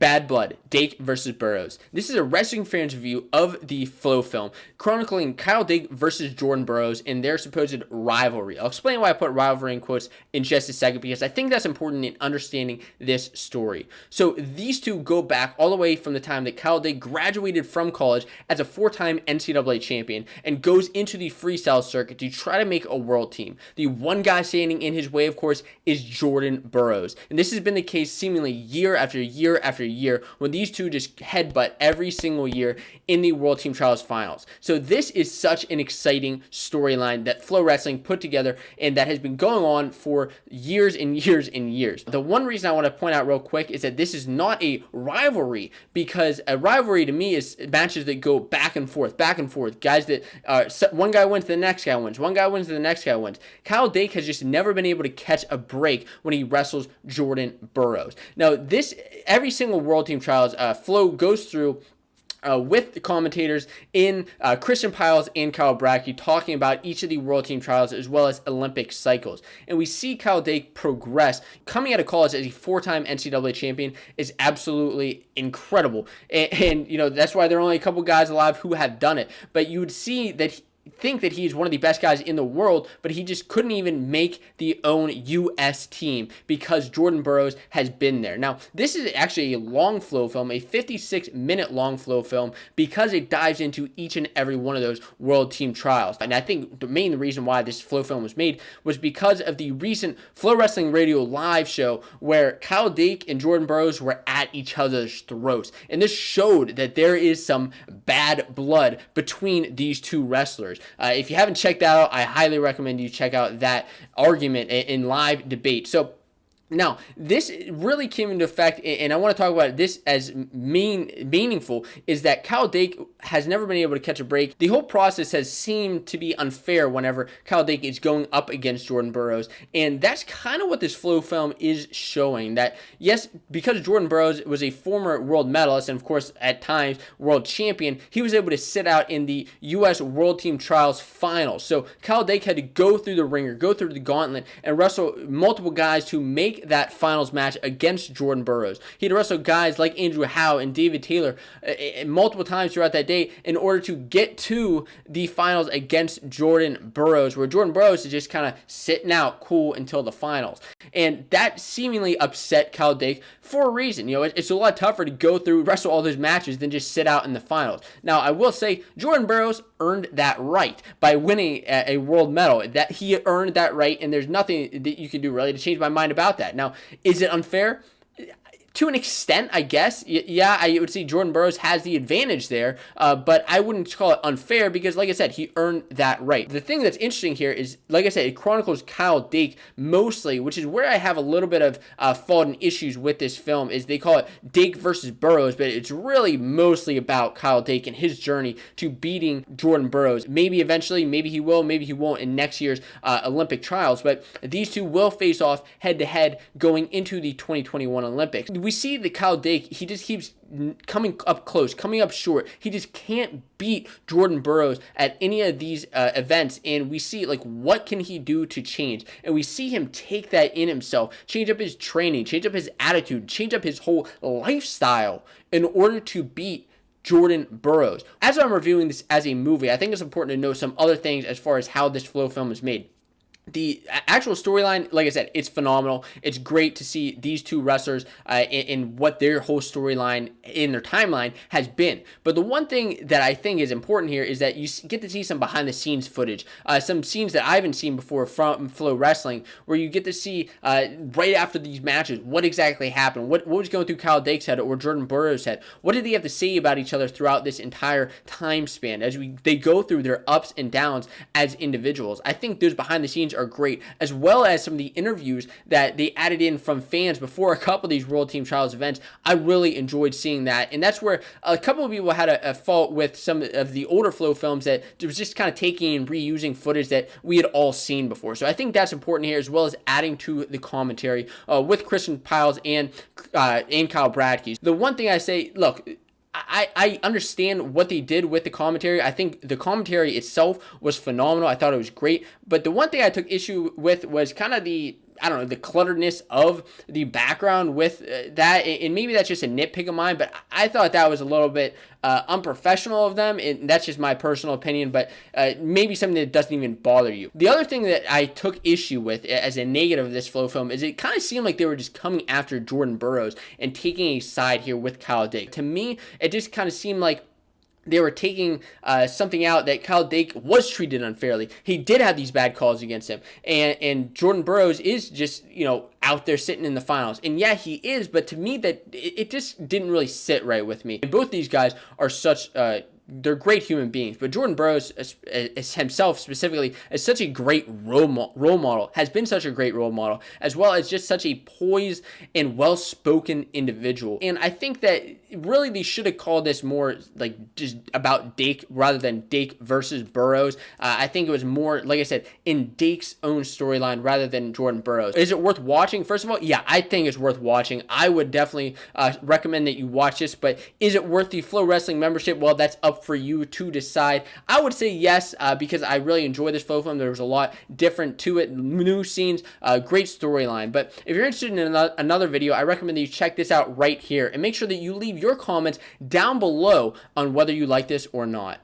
Bad Blood, Dake versus Burroughs. This is a wrestling fan's review of the FloFilm, chronicling Kyle Dake versus Jordan Burroughs in their supposed rivalry. I'll explain why I put rivalry in quotes in just a second, because I think that's important in understanding this story. So these two go back all the way from the time that Kyle Dake graduated from college as a 4-time NCAA champion and goes into the freestyle circuit to try to make a world team. The one guy standing in his way, of course, is Jordan Burroughs. And this has been the case seemingly year after year after year, when these two just headbutt every single year in the World Team Trials finals. So this is such an exciting storyline that Flo Wrestling put together, and that has been going on for years and years and years. The one reason I want to point out real quick is that this is not a rivalry, because a rivalry to me is matches that go back and forth, guys that one guy wins, the next guy wins, one guy wins, the next guy wins. Kyle Dake has just never been able to catch a break when he wrestles Jordan Burroughs. Now, every single World Team Trials, Flo goes through with the commentators in Christian Piles and Kyle Bradke talking about each of the World Team Trials as well as Olympic cycles. And we see Kyle Dake progress. Coming out of college as a 4-time NCAA champion is absolutely incredible. And you know, that's why there are only a couple guys alive who have done it. But you would see that think that he's one of the best guys in the world, but he just couldn't even make the own U.S. team because Jordan Burroughs has been there. Now, this is actually a long FloFilm, a 56-minute long FloFilm, because it dives into each and every one of those World Team Trials. And I think the main reason why this FloFilm was made was because of the recent Flo Wrestling Radio live show where Kyle Dake and Jordan Burroughs were at each other's throats. And this showed that there is some bad blood between these two wrestlers. If you haven't checked that out, I highly recommend you check out that argument in live debate. So now, this really came into effect, and I want to talk about this as meaningful, is that Kyle Dake has never been able to catch a break. The whole process has seemed to be unfair whenever Kyle Dake is going up against Jordan Burroughs, and that's kind of what this FloFilm is showing, that yes, because Jordan Burroughs was a former world medalist, and of course, at times, world champion, he was able to sit out in the U.S. World Team Trials finals. So Kyle Dake had to go through the ringer, go through the gauntlet, and wrestle multiple guys to make that finals match against Jordan Burroughs. He had to wrestle guys like Andrew Howe and David Taylor multiple times throughout that day in order to get to the finals against Jordan Burroughs, where Jordan Burroughs is just kind of sitting out cool until the finals. And that seemingly upset Kyle Dake for a reason. You know, it's a lot tougher to go through, wrestle all those matches than just sit out in the finals. Now, I will say Jordan Burroughs earned that right by winning a world medal. That he earned that right, and there's nothing that you can do really to change my mind about that. Now, is it unfair? To an extent, I guess. Yeah, I would say Jordan Burroughs has the advantage there, but I wouldn't call it unfair because, like I said, he earned that right. The thing that's interesting here is, like I said, it chronicles Kyle Dake mostly, which is where I have a little bit of fault and issues with this film, is they call it Dake versus Burroughs, but it's really mostly about Kyle Dake and his journey to beating Jordan Burroughs. Maybe eventually, maybe he will, maybe he won't in next year's Olympic trials, but these two will face off head-to-head going into the 2021 Olympics. We see that Kyle Dake, he just keeps coming up close, coming up short. He just can't beat Jordan Burroughs at any of these events, and we see, like, what can he do to change? And we see him take that in himself, change up his training, change up his attitude, change up his whole lifestyle in order to beat Jordan Burroughs. As I'm reviewing this as a movie, I think it's important to know some other things as far as how this FloFilm is made. The actual storyline, like I said, it's phenomenal. It's great to see these two wrestlers in what their whole storyline in their timeline has been. But the one thing that I think is important here is that you get to see some behind-the-scenes footage, some scenes that I haven't seen before from Flo Wrestling, where you get to see right after these matches what exactly happened, what was going through Kyle Dake's head or Jordan Burroughs' head. What did they have to say about each other throughout this entire time span as they go through their ups and downs as individuals. I think those behind-the-scenes are great, as well as some of the interviews that they added in from fans before a couple of these World Team Trials events. I really enjoyed seeing that, and that's where a couple of people had a fault with some of the older FloFilms, that it was just kind of taking and reusing footage that we had all seen before. So I think that's important here, as well as adding to the commentary with Christian Piles and Kyle Bradke. The one thing I say, look, I understand what they did with the commentary. I think the commentary itself was phenomenal. I thought it was great. But the one thing I took issue with was kind of the I don't know, the clutteredness of the background with that, and maybe that's just a nitpick of mine, but I thought that was a little bit unprofessional of them, and that's just my personal opinion, but maybe something that doesn't even bother you. The other thing that I took issue with as a negative of this FloFilm is it kind of seemed like they were just coming after Jordan Burroughs and taking a side here with Kyle Dake. To me, it just kind of seemed like they were taking something out that Kyle Dake was treated unfairly. He did have these bad calls against him. And Jordan Burroughs is just, out there sitting in the finals. And yeah, he is, but to me, that it just didn't really sit right with me. And both these guys are such they're great human beings, but Jordan Burroughs himself specifically is such a great role model, has been such a great role model, as well as just such a poised and well-spoken individual. And I think that really they should have called this more like just about Dake rather than Dake versus Burroughs. I think it was more, like I said, in Dake's own storyline rather than Jordan Burroughs. Is it worth watching? First of all, yeah, I think it's worth watching. I would definitely recommend that you watch this, but is it worth the Flow Wrestling membership? Well, that's up for you to decide. I would say yes, because I really enjoy this FloFilm. There was a lot different to it, new scenes, great storyline. But if you're interested in another video, I recommend that you check this out right here, and make sure that you leave your comments down below on whether you like this or not.